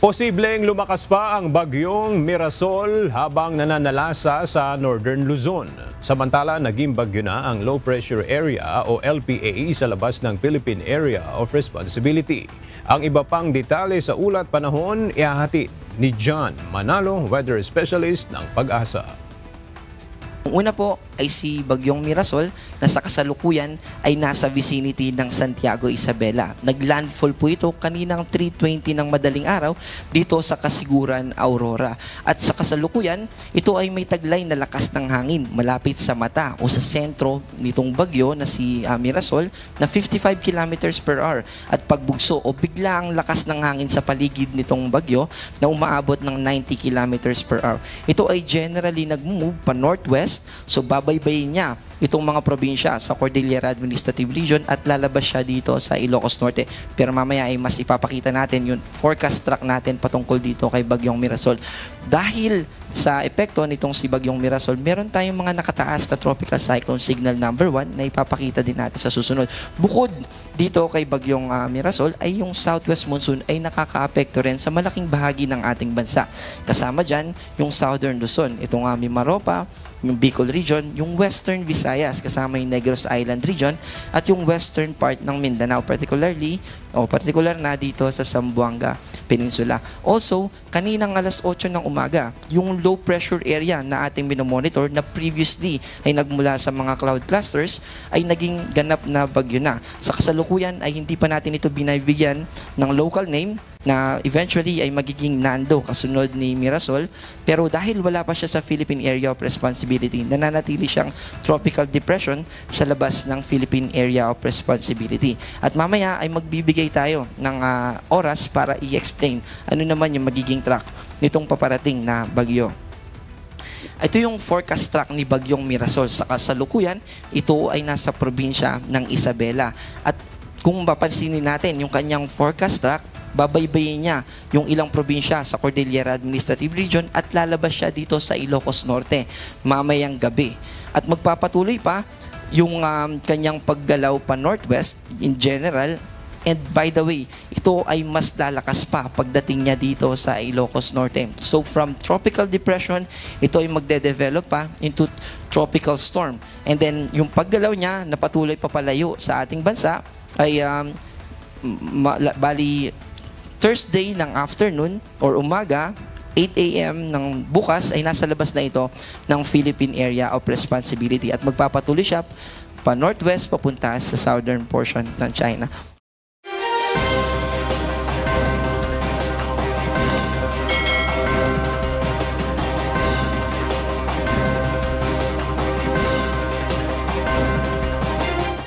Posibleng lumakas pa ang bagyong Mirasol habang nananalasa sa Northern Luzon. Samantala, naging bagyo na ang Low Pressure Area o LPA sa labas ng Philippine Area of Responsibility. Ang iba pang detalye sa ulat panahon ihahatid ni John Manalo, weather specialist ng Pag-asa. Ang una po ay si Bagyong Mirasol na sa kasalukuyan ay nasa vicinity ng Santiago Isabela. Naglandfall po ito kaninang 3:20 ng madaling araw dito sa Kasiguran, Aurora. At sa kasalukuyan, ito ay may taglay na lakas ng hangin malapit sa mata o sa sentro nitong bagyo na si Mirasol na 55 kilometers per hour. At pagbugso o biglaang lakas ng hangin sa paligid nitong bagyo na umaabot ng 90 kilometers per hour. Ito ay generally nag-move pa northwest. So babaybayin niya itong mga probinsya sa Cordillera Administrative Region at lalabas siya dito sa Ilocos Norte. Pero mamaya ay mas ipapakita natin yung forecast track natin patungkol dito kay Bagyong Mirasol. Dahil sa epekto nitong si Bagyong Mirasol, meron tayong mga nakataas na tropical cyclone signal number 1 na ipapakita din natin sa susunod. Bukod dito kay Bagyong Mirasol ay yung southwest monsoon ay nakakaapekto rin sa malaking bahagi ng ating bansa. Kasama dyan yung southern Luzon, itong Mimaropa, yung Bicol region, yung western Visayas kasama yung Negros Island region at yung western part ng Mindanao, particular na dito sa Zamboanga Peninsula. Also, kaninang alas 8 ng umaga, yung low pressure area na ating minomonitor na previously ay nagmula sa mga cloud clusters ay naging ganap na bagyo na. Sa kasalukuyan ay hindi pa natin ito binibigyan ng local name na eventually ay magiging Nando kasunod ni Mirasol, pero dahil wala pa siya sa Philippine Area of Responsibility, nananatili siyang tropical depression sa labas ng Philippine Area of Responsibility. At mamaya ay magbibigay tayo ng oras para i-explain ano naman yung magiging track nitong paparating na bagyo. Ito yung forecast track ni Bagyong Mirasol. Sa kasalukuyan, ito ay nasa probinsya ng Isabela. At kung mapapansinin natin yung kanyang forecast track, babaybayin niya yung ilang probinsya sa Cordillera Administrative Region at lalabas siya dito sa Ilocos Norte mamayang gabi. At magpapatuloy pa yung kanyang paggalaw pa northwest in general. And by the way, ito ay mas lalakas pa pagdating niya dito sa Ilocos Norte. So from tropical depression, ito ay magde-develop pa into tropical storm. And then yung paggalaw niya na patuloy papalayo sa ating bansa ay bali Thursday ng afternoon or umaga, 8 a.m. ng bukas ay nasa labas na ito ng Philippine Area of Responsibility at magpapatuloy siya pa northwest papunta sa southern portion ng China.